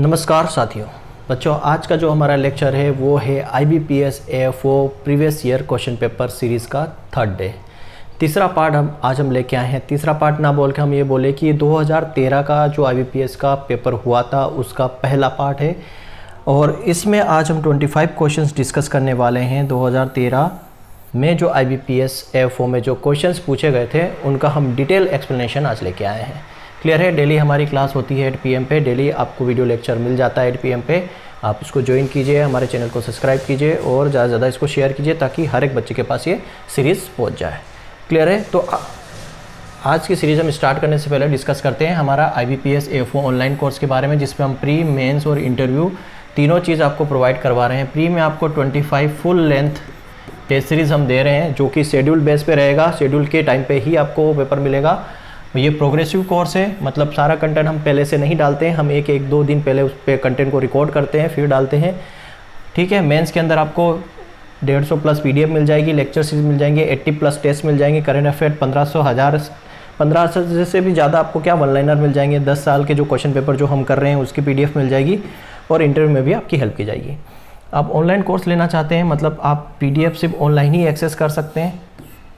नमस्कार साथियों। बच्चों, आज का जो हमारा लेक्चर है वो है IBPS AFO previous year question paper series का थर्ड डे। तीसरा पार्ट आज हम लेके आए हैं। तीसरा पार्ट ना बोल के हम ये बोले कि 2013 का जो IBPS का पेपर हुआ था उसका पहला पार्ट है और इसमें आज हम 25 क्वेश्चंस डिस्कस करने वाले हैं। 2013 में जो IBPS AFO में जो क्वेश्चंस पूछे गए थे उनका हम डिटेल एक्सप्लेनेशन आज लेके आए हैं। क्लियर है? डेली हमारी क्लास होती है 8 PM पे। डेली आपको वीडियो लेक्चर मिल जाता है 8 PM पे। आप इसको ज्वाइन कीजिए, हमारे चैनल को सब्सक्राइब कीजिए और ज़्यादा से ज़्यादा इसको शेयर कीजिए ताकि हर एक बच्चे के पास ये सीरीज़ पहुंच जाए। क्लियर है? तो आज की सीरीज़ हम स्टार्ट करने से पहले डिस्कस करते हैं हमारा IBPS AFO ऑनलाइन कोर्स के बारे में, जिसमें हम प्री, मेंस और इंटरव्यू तीनों चीज़ आपको प्रोवाइड करवा रहे हैं। प्री में आपको 25 फुल लेंथ टेस्ट सीरीज़ हम दे रहे हैं जो कि शेड्यूल बेस पे रहेगा। शेड्यूल के टाइम पे ही आपको पेपर मिलेगा। ये प्रोग्रेसिव कोर्स है, मतलब सारा कंटेंट हम पहले से नहीं डालते हैं। हम एक दो दिन पहले उस पर कंटेंट को रिकॉर्ड करते हैं फिर डालते हैं। ठीक है? मेंस के अंदर आपको 150 प्लस PDF मिल जाएगी, लेक्चर सीरीज मिल जाएंगे, 80 प्लस टेस्ट मिल जाएंगे, करंट अफेयर 1500 1000 1500 से भी ज़्यादा आपको क्या वन लाइनर मिल जाएंगे। 10 साल के जो क्वेश्चन पेपर जो हम कर रहे हैं उसकी PDF मिल जाएगी और इंटरव्यू में भी आपकी हेल्प की जाएगी। आप ऑनलाइन कोर्स लेना चाहते हैं, मतलब आप PDF सिर्फ ऑनलाइन ही एक्सेस कर सकते हैं,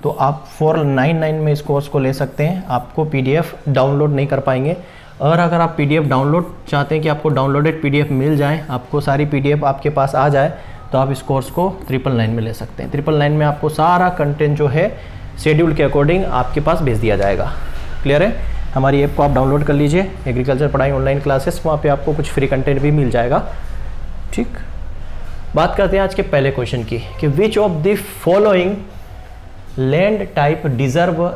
तो आप 499 में इस कोर्स को ले सकते हैं। आपको PDF डाउनलोड नहीं कर पाएंगे। और अगर आप PDF डाउनलोड चाहते हैं कि आपको डाउनलोडेड PDF मिल जाए, आपको सारी PDF आपके पास आ जाए, तो आप इस कोर्स को 999 में ले सकते हैं। 999 में आपको सारा कंटेंट जो है शेड्यूल के अकॉर्डिंग आपके पास भेज दिया जाएगा। क्लियर है? हमारी ऐप को आप डाउनलोड कर लीजिए, एग्रीकल्चर पढ़ाई ऑनलाइन क्लासेस, वहाँ पर आपको कुछ फ्री कंटेंट भी मिल जाएगा। ठीक, बात करते हैं आज के पहले क्वेश्चन की कि विच of the following land type deserve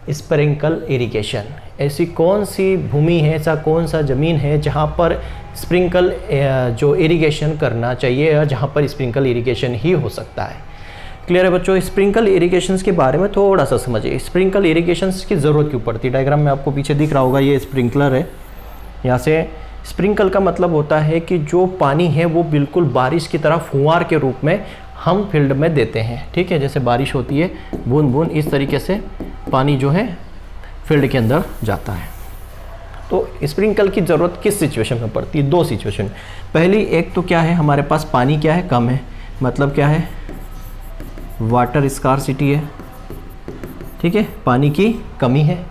sprinkle irrigation. ऐसी कौन सी भूमि है, ऐसा कौन सा ज़मीन है जहाँ पर स्प्रिंकल जो इरिगेशन करना चाहिए या जहाँ पर स्प्रिंकल इरिगेशन ही हो सकता है। क्लियर है बच्चों? स्प्रिंकल इरिगेशंस के बारे में थोड़ा सा समझिए। स्प्रिंकल इरिगेशंस की ज़रूरत क्यों पड़ती है? डायग्राम में आपको पीछे दिख रहा होगा, ये स्प्रिंकलर है। यहाँ से स्प्रिंकल का मतलब होता है कि जो पानी है वो बिल्कुल बारिश की तरह फुहार के रूप में हम फील्ड में देते हैं। ठीक है? जैसे बारिश होती है, बूंद बूंद इस तरीके से पानी जो है फील्ड के अंदर जाता है। तो स्प्रिंकल की ज़रूरत किस सिचुएशन में पड़ती है? दो सिचुएशन। पहली, एक तो क्या है, हमारे पास पानी क्या है, कम है, मतलब क्या है, वाटर स्कार्सिटी है। ठीक है? पानी की कमी है।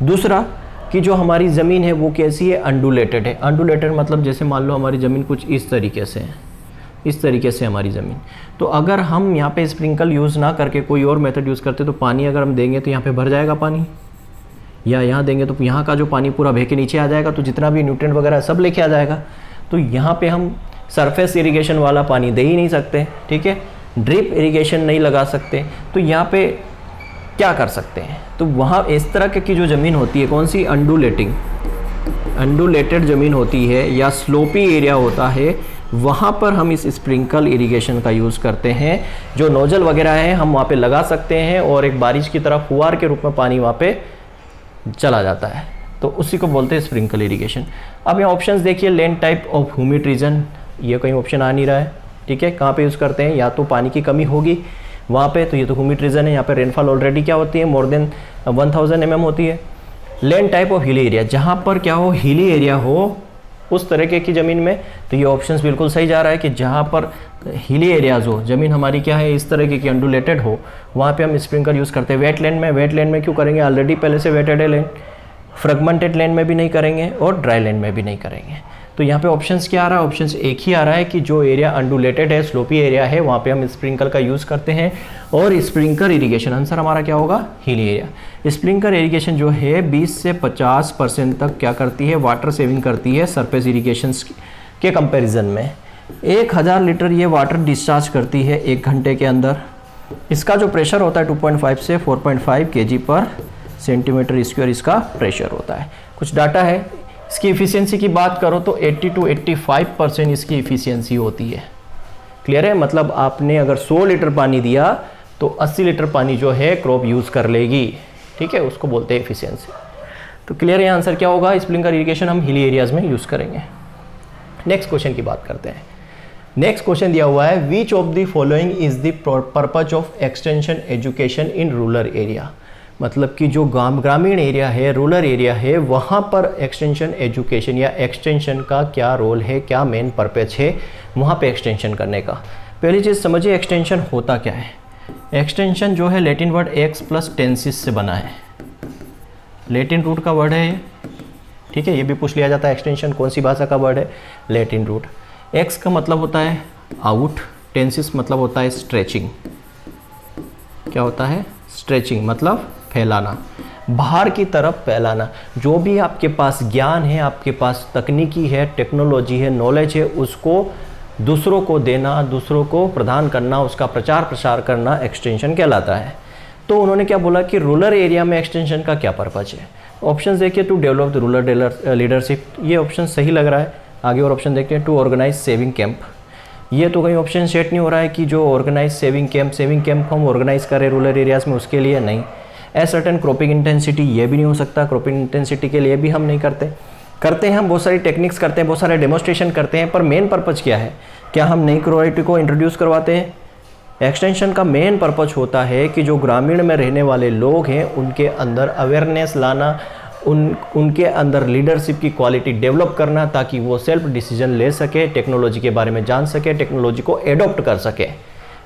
दूसरा कि जो हमारी ज़मीन है वो कैसी है, अंडुलेटेड है। अंडुलेटेड मतलब जैसे मान लो हमारी ज़मीन कुछ इस तरीके से है, इस तरीके से हमारी ज़मीन। तो अगर हम यहाँ पे स्प्रिंकल यूज़ ना करके कोई और मेथड यूज़ करते तो पानी अगर हम देंगे तो यहाँ पे भर जाएगा पानी, या यहाँ देंगे तो यहाँ का जो पानी पूरा बह के नीचे आ जाएगा, तो जितना भी न्यूट्रिएंट वगैरह सब लेके आ जाएगा। तो यहाँ पे हम सरफेस इरिगेशन वाला पानी दे ही नहीं सकते। ठीक है? ड्रिप इरिगेशन नहीं लगा सकते। तो यहाँ पे क्या कर सकते हैं? तो वहाँ इस तरह की जो ज़मीन होती है, कौन सी, अंडुलेटेड ज़मीन होती है या स्लोपी एरिया होता है, वहाँ पर हम इस स्प्रिंकल इरिगेशन का यूज़ करते हैं। जो नोजल वगैरह है हम वहाँ पे लगा सकते हैं और एक बारिश की तरह फुहार के रूप में पानी वहाँ पे चला जाता है, तो उसी को बोलते हैं स्प्रिंकल इरिगेशन। अब यहाँ ऑप्शंस देखिए, land type of humid region, ये कहीं ऑप्शन आ नहीं रहा है। ठीक है? कहाँ पे यूज़ करते हैं? या तो पानी की कमी होगी वहाँ पे, तो ये तो ह्यूमिड रीजन है। यहाँ पे रेनफॉल ऑलरेडी क्या होती है, मोर देन 1000 mm होती है। Land type of hilly area, जहाँ पर क्या हो, हिली एरिया हो उस तरीके की ज़मीन में, तो ये ऑप्शंस बिल्कुल सही जा रहा है कि जहाँ पर हिली एरियाज हो, ज़मीन हमारी क्या है, इस तरीके की अंडुलेटेड हो, वहाँ पे हम स्प्रिंकल यूज़ करते हैं। वेटलैंड में क्यों करेंगे? ऑलरेडी पहले से वेटेड है लैंड। फ्रेगमेंटेड लैंड में भी नहीं करेंगे और ड्राई लैंड में भी नहीं करेंगे। तो यहाँ पे ऑप्शंस क्या आ रहा है? ऑप्शंस एक ही आ रहा है कि जो एरिया अंडुलेटेड है, स्लोपी एरिया है, वहाँ पे हम स्प्रिंकल का यूज़ करते हैं। और स्प्रिंकल इरिगेशन आंसर हमारा क्या होगा, हिली एरिया। स्प्रिंकल इरिगेशन जो है 20 से 50% तक क्या करती है, वाटर सेविंग करती है सरफेस इरिगेशन के कंपैरिजन में। 1000 लीटर ये वाटर डिस्चार्ज करती है 1 घंटे के अंदर। इसका जो प्रेशर होता है 2.5 से 4.5 kg पर सेंटीमीटर स्क्वायर इसका प्रेशर होता है। कुछ डाटा है। इसकी इफ़िशियंसी की बात करो तो 80 to 85% इसकी इफ़िशियंसी होती है। क्लियर है? मतलब आपने अगर 100 लीटर पानी दिया तो 80 लीटर पानी जो है क्रॉप यूज़ कर लेगी। ठीक है? उसको बोलते हैं इफ़िशियंसी। तो क्लियर है? आंसर क्या होगा? स्प्रिंकलर इरिगेशन हम हिली एरियाज़ में यूज़ करेंगे। नेक्स्ट क्वेश्चन की बात करते हैं। नेक्स्ट क्वेश्चन दिया हुआ है, which of the following is the purpose of extension education in rural area. मतलब कि जो ग्रामीण एरिया है, रूरल एरिया है, वहाँ पर एक्सटेंशन एजुकेशन या एक्सटेंशन का क्या रोल है, क्या मेन पर्पज है वहाँ पे एक्सटेंशन करने का। पहली चीज़ समझिए एक्सटेंशन होता क्या है। एक्सटेंशन जो है Latin word x plus tenses से बना है, लैटिन रूट का वर्ड है ये, ठीक है। ये भी पूछ लिया जाता है एक्सटेंशन कौन सी भाषा का वर्ड है, लैटिन रूट। एक्स का मतलब होता है आउट, टेंसिस मतलब होता है स्ट्रेचिंग। क्या होता है? स्ट्रेचिंग मतलब फैलाना, बाहर की तरफ फैलाना। जो भी आपके पास ज्ञान है, आपके पास तकनीकी है, टेक्नोलॉजी है, नॉलेज है, उसको दूसरों को देना, दूसरों को प्रदान करना, उसका प्रचार प्रसार करना एक्सटेंशन कहलाता है। तो उन्होंने क्या बोला कि रूरल एरिया में एक्सटेंशन का क्या पर्पज है। ऑप्शन देखिए, to develop the rural leadership, ये ऑप्शन सही लग रहा है। आगे और ऑप्शन देखते हैं, टू ऑर्गेनाइज सेविंग कैंप, ये तो कहीं ऑप्शन सेट नहीं हो रहा है कि जो ऑर्गेनाइज सेविंग कैंप हम ऑर्गेनाइज करें रूरल एरियाज़ में, उसके लिए नहीं। ए सर्टेन क्रॉपिंग इंटेंसिटी, ये भी नहीं हो सकता, क्रॉपिंग इंटेंसिटी के लिए भी हम नहीं करते हैं हम बहुत सारी टेक्निक्स करते हैं, बहुत सारे डेमोस्ट्रेशन करते हैं, पर मेन पर्पज़ क्या है? क्या हम नई क्रोएटी को इंट्रोड्यूस करवाते हैं? एक्सटेंशन का मेन पर्पज़ होता है कि जो ग्रामीण में रहने वाले लोग हैं उनके अंदर अवेयरनेस लाना, उनके अंदर लीडरशिप की क्वालिटी डेवलप करना, ताकि वो सेल्फ डिसीजन ले सके, टेक्नोलॉजी के बारे में जान सके, टेक्नोलॉजी को एडॉप्ट कर सके।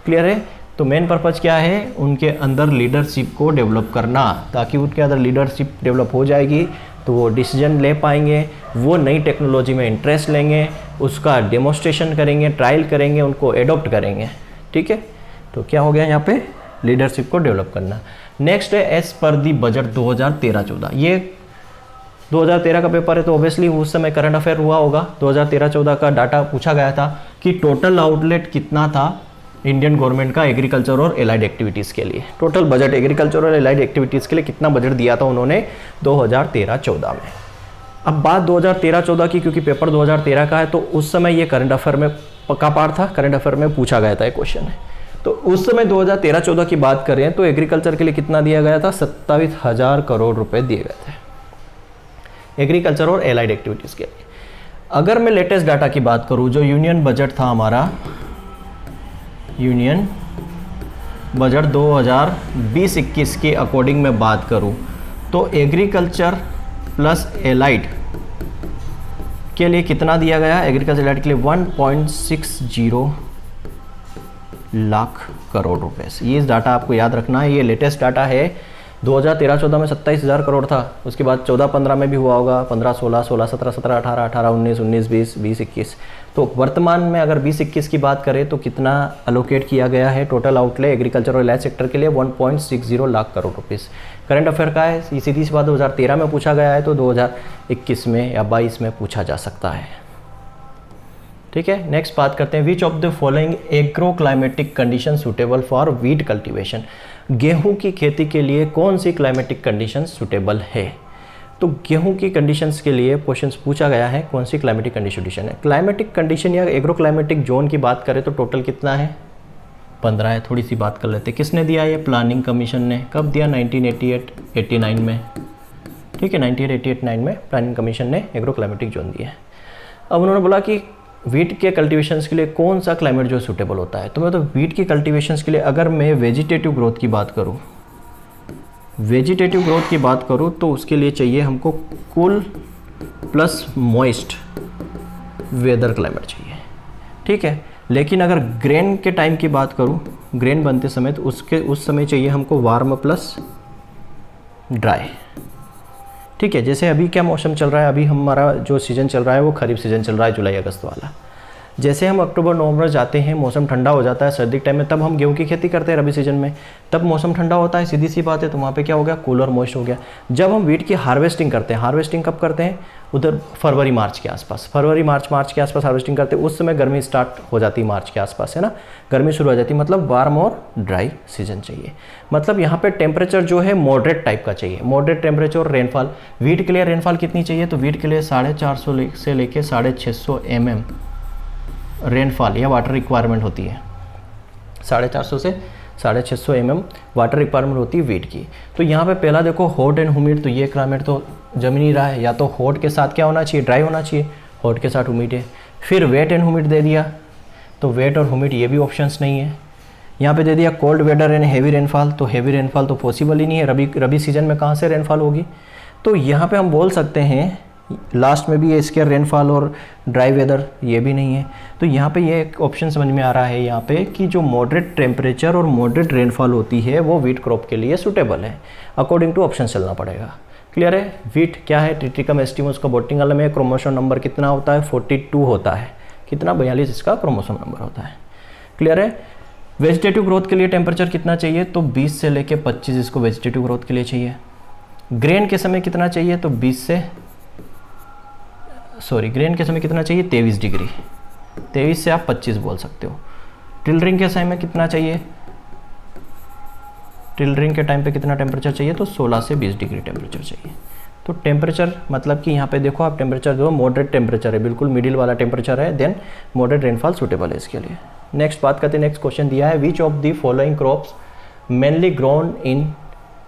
क्लियर है? तो मेन पर्पज़ क्या है? उनके अंदर लीडरशिप को डेवलप करना, ताकि उनके अंदर लीडरशिप डेवलप हो जाएगी तो वो डिसीजन ले पाएंगे, वो नई टेक्नोलॉजी में इंटरेस्ट लेंगे, उसका डेमोस्ट्रेशन करेंगे, ट्रायल करेंगे, उनको एडॉप्ट करेंगे। ठीक है, तो क्या हो गया यहाँ पे? लीडरशिप को डेवलप करना। नेक्स्ट है एज पर दी बजट 2013-14, ये 2013 का पेपर है तो ऑब्वियसली उस समय करंट अफेयर हुआ होगा। 2013-14 का डाटा पूछा गया था कि टोटल आउटलेट कितना था इंडियन गवर्नमेंट का एग्रीकल्चर और एलाइड एक्टिविटीज़ के लिए। टोटल बजट एग्रीकल्चर और एलाइड एक्टिविटीज़ के लिए कितना बजट दिया था उन्होंने 2013-14 में। अब बात 2013-14 की, क्योंकि पेपर 2013 का है तो उस समय ये करंट अफेयर में पक्का पार्ट था, करंट अफेयर में पूछा गया था, एक क्वेश्चन है। तो उस समय 2013-14 की बात करें तो एग्रीकल्चर के लिए कितना दिया गया था? 27,000 करोड़ रुपए दिए गए थे एग्रीकल्चर और एलाइड एक्टिविटीज़ के लिए। अगर मैं लेटेस्ट डाटा की बात करूं, जो यूनियन बजट था हमारा, यूनियन बजट 2020-21 के अकॉर्डिंग मैं बात करूं तो एग्रीकल्चर प्लस एलाइड के लिए कितना दिया गया? एग्रीकल्चर एलाइड के लिए 1.60 लाख करोड़ रुपए से। ये डाटा आपको याद रखना है, ये लेटेस्ट डाटा है। 2013-14 में 27,000 करोड़ था, उसके बाद 14-15 में भी हुआ होगा, 15-16, 16-17, 17-18, 18-19, 19-20, 20-21। तो वर्तमान में अगर 20-21 की बात करें तो कितना अलोकेट किया गया है टोटल आउटले एग्रीकल्चर और एलाइड सेक्टर के लिए? 1.60 lakh crore rupees. Current affair का है, सीधी सी बात 2013 में पूछा गया है तो 2021 में या 22 में पूछा जा सकता है। ठीक है, नेक्स्ट बात करते हैं, विच of the following agro climatic condition suitable for wheat cultivation. गेहूं की खेती के लिए कौन सी क्लाइमेटिक कंडीशन सुटेबल है? तो गेहूं की कंडीशंस के लिए क्वेश्चंस पूछा गया है, कौन सी क्लाइमेटिक कंडीशन है। क्लाइमेटिक कंडीशन या एग्रो क्लाइमेटिक जोन की बात करें तो टोटल कितना है? 15 है। थोड़ी सी बात कर लेते हैं, किसने दिया? ये प्लानिंग कमीशन ने। कब दिया? 1988-89 में। ठीक है, 1988-89 में प्लानिंग कमीशन ने एग्रो क्लाइमेटिक जोन दिया है। अब उन्होंने बोला कि वीट के कल्टीवेशंस के लिए कौन सा क्लाइमेट जो सूटेबल होता है। तो मैं तो वीट की कल्टीवेशंस के लिए अगर मैं वेजिटेटिव ग्रोथ की बात करूं तो उसके लिए चाहिए हमको cool plus moist weather climate चाहिए। ठीक है, लेकिन अगर ग्रेन के टाइम की बात करूं, ग्रेन बनते समय, तो उस समय चाहिए हमको वार्म प्लस ड्राई। ठीक है, जैसे अभी क्या मौसम चल रहा है, अभी हमारा जो सीज़न चल रहा है वो खरीफ सीज़न चल रहा है, जुलाई अगस्त वाला। जैसे हम अक्टूबर नवंबर जाते हैं, मौसम ठंडा हो जाता है सर्दी के टाइम में, तब हम गेहूं की खेती करते हैं रबी सीजन में, तब मौसम ठंडा होता है, सीधी सी बात है, तो वहाँ पे क्या हो गया? कूल और मॉइस्ट हो गया। जब हम वीट की हार्वेस्टिंग करते हैं, हार्वेस्टिंग कब करते हैं? उधर फरवरी मार्च के आसपास, मार्च के आसपास हार्वेस्टिंग करते हैं। उस समय गर्मी स्टार्ट हो जाती है मार्च के आसपास, है ना, गर्मी शुरू हो जाती है, मतलब वार्म और ड्राई सीजन चाहिए। मतलब यहाँ पे टेम्परेचर जो है मॉडरेट टाइप का चाहिए, मॉडरेट टेम्परेचर। और रेनफॉल, वीट के लिए रेनफॉल कितनी चाहिए? तो वीट के लिए 450 से लेके 650 mm रेनफॉल या वाटर रिक्वायरमेंट होती है। 450 से 650 mm वाटर रिक्वायरमेंट होती है वीट की। तो यहाँ पे पहला देखो हॉट एंड ह्यूमिड, तो ये क्लाइमेट तो जम नहीं रहा है, या तो हॉट के साथ क्या होना चाहिए? ड्राई होना चाहिए, हॉट के साथ ह्यूमिड है। फिर वेट एंड ह्यूमिड दे दिया, तो वेट और ह्यूमिड ये भी ऑप्शंस नहीं है। यहाँ पे दे दिया cold weather and heavy rainfall, तो हेवी रेनफॉल तो पॉसिबल ही नहीं है, रबी सीजन में कहाँ से रेनफॉल होगी। तो यहाँ पे हम बोल सकते हैं लास्ट में भी ये इसके रेनफॉल और ड्राई वेदर ये भी नहीं है। तो यहाँ पे ये एक ऑप्शन समझ में आ रहा है यहाँ पे कि जो मॉडरेट टेम्परेचर और मॉडरेट रेनफॉल होती है वो वीट क्रॉप के लिए सूटेबल है। अकॉर्डिंग टू ऑप्शन चलना पड़ेगा। क्लियर है। वीट क्या है, ट्रिटिकम एस्टिमस का बॉटनिकल में क्रोमोसोम नंबर कितना होता है, 42 होता है। कितना, 42 इसका क्रोमोसोम नंबर होता है। क्लियर है। वेजिटेटिव ग्रोथ के लिए टेम्परेचर कितना चाहिए, तो 20 से लेके 25 इसको वेजिटेटिव ग्रोथ के लिए चाहिए। ग्रेन के समय कितना चाहिए, तो ग्रेन के समय कितना चाहिए, 23 डिग्री, 23 से आप 25 बोल सकते हो। टिलरिंग के समय में कितना चाहिए, टिलरिंग के टाइम पे कितना टेम्परेचर चाहिए, तो 16 से 20 डिग्री टेम्परेचर चाहिए। तो टेम्परेचर मतलब कि यहाँ पे देखो आप टेम्परेचर जो मॉडरेट टेम्परेचर है, बिल्कुल मिडिल वाला टेम्परेचर है, देन मॉडरेट रेनफॉल सूटेबल है इसके लिए। नेक्स्ट बात करते हैं, नेक्स्ट क्वेश्चन दिया है, which of the following crops mainly grown in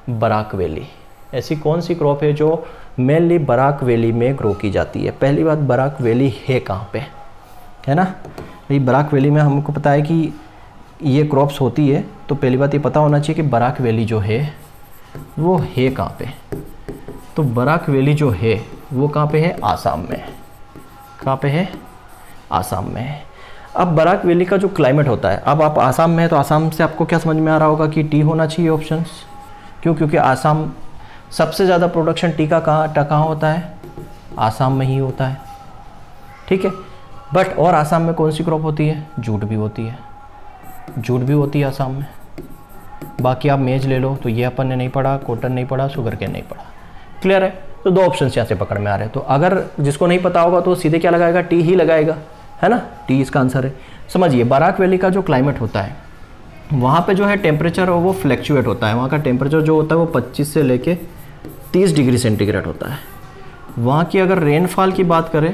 Barak valley. ऐसी कौन सी क्रॉप है जो मेनली बराक वैली में ग्रो की जाती है। पहली बात, बराक वैली है कहाँ पे, है ना। भाई बराक वैली में हमको पता है कि ये क्रॉप्स होती है, तो पहली बात ये पता होना चाहिए कि बराक वैली जो है वो है कहाँ पे। तो बराक वैली जो है वो कहाँ पे है, आसाम में। कहाँ पे है, आसाम में है। अब बराक वैली का जो क्लाइमेट होता है, अब आप आसाम में है तो आसाम से आपको क्या समझ में आ रहा होगा कि टी होना चाहिए ऑप्शंस। क्यों, क्योंकि आसाम सबसे ज़्यादा प्रोडक्शन टी का कहाँ होता है, आसाम में ही होता है। ठीक है। बट और आसाम में कौन सी क्रॉप होती है, जूट भी होती है, जूट भी होती है आसाम में। बाकी आप मेज ले लो तो ये अपन ने नहीं पढ़ा, कॉटन नहीं पढ़ा, शुगर केन नहीं पढ़ा। क्लियर है। तो दो ऑप्शन यहाँ से पकड़ में आ रहे हैं। तो अगर जिसको नहीं पता होगा तो सीधे क्या लगाएगा, टी ही लगाएगा, है ना। टी इसका आंसर है। समझिए बराक वैली का जो क्लाइमेट होता है वहाँ पे जो है टेम्परेचर वो फ्लैक्चुएट होता है। वहाँ का टेम्परेचर जो होता है वो 25 से लेके 30 डिग्री सेंटीग्रेड होता है। वहाँ की अगर रेनफॉल की बात करें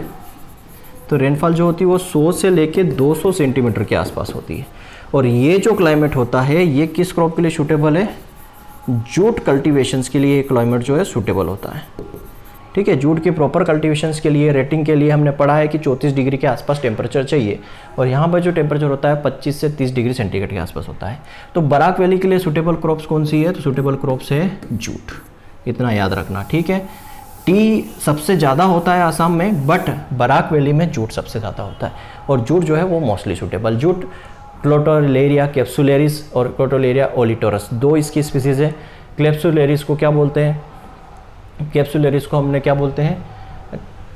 तो रेनफॉल जो होती है वो 100 से लेके 200 सेंटीमीटर के आसपास होती है। और ये जो क्लाइमेट होता है ये किस क्रॉप के लिए सूटेबल है, जूट कल्टीवेशंस के लिए क्लाइमेट जो है सूटेबल होता है। ठीक है। जूट के प्रॉपर कल्टीवेशंस के लिए, रेटिंग के लिए हमने पढ़ा है कि 34 डिग्री के आसपास टेम्परेचर चाहिए, और यहाँ पर जो टेम्परेचर होता है 25 से 30 डिग्री सेंटीग्रेड के आसपास होता है। तो बराक वैली के लिए सूटेबल क्रॉप्स कौन सी है, तो सूटेबल क्रॉप्स है जूट। इतना याद रखना। ठीक है। टी सबसे ज़्यादा होता है आसाम में, बट बराक वैली में जूट सबसे ज़्यादा होता है, और जूट जो है वो मोस्टली सूटेबल। जूट क्लोटोलेरिया कैप्सुलेरिस और क्लोटोलेरिया ओलिटोरस दो इसकी स्पीसीज़ है। क्लेप्सुलेरिस को क्या बोलते हैं, कैप्सुलेरिस को हमने क्या बोलते हैं,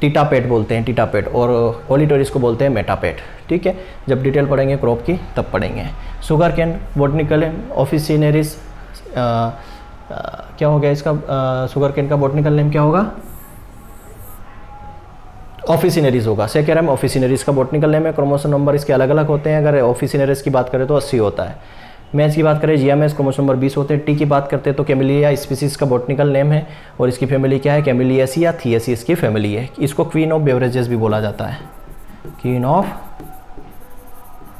टीटापेट बोलते हैं, टीटापेट, और ओलिटोरिस को बोलते हैं मेटापेट। ठीक है। जब डिटेल पढ़ेंगे क्रॉप की तब पढ़ेंगे। शुगर कैन बॉटनिकल ऑफिसिनेरिस, क्या हो गया इसका, शुगर केन का बॉटनिकल नेम क्या होगा, ऑफिसिनेरिस होगा। सेकेरम ऑफिसिनेरिस का बॉटनिकल नेम है। क्रोमोसोम नंबर इसके अलग अलग होते हैं। अगर ऑफिसिनेरिस की बात करें तो 80 होता है। मैच की बात करें जीएमएस, क्रोमोसोम नंबर 20 होते हैं। टी की बात करते हैं तो कैमिलिया स्पीसीज का बॉटनिकल नेम है, और इसकी फैमिली क्या है, कैमिलियासी या थियासी इसकी फैमिली है। इसको क्वीन ऑफ बेवरेजेस भी बोला जाता है, क्वीन ऑफ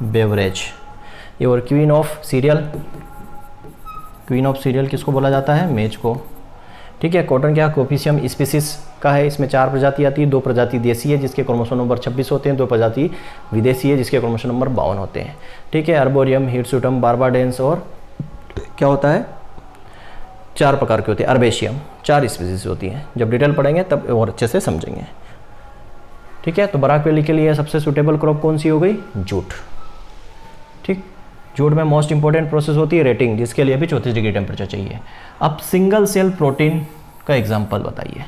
बेवरेज। ये और queen of serial, queen of serial किसको बोला जाता है, मेज को। ठीक है। कॉटन क्या, कोपिसियम स्पीसीज का है। इसमें 4 प्रजाति आती है, 2 प्रजाति देसी है जिसके क्रोमोसोम नंबर 26 होते हैं, 2 प्रजाति विदेशी है जिसके क्रोमोसोम नंबर 52 होते हैं। ठीक है। अर्बोरियम, हिरसुटम, बारबाडेंस, और क्या होता है, 4 प्रकार के होते हैं। अर्बेशियम, 4 स्पीसीज होती हैं। जब डिटेल पढ़ेंगे तब और अच्छे से समझेंगे। ठीक है। तो बराक वैली के लिए सबसे सूटेबल क्रॉप कौन सी हो गई, जूट। ठीक। जूट में मोस्ट इंपॉर्टेंट प्रोसेस होती है रेटिंग, जिसके लिए भी 34 डिग्री टेम्परेचर चाहिए। अब सिंगल सेल प्रोटीन का एग्जांपल बताइए।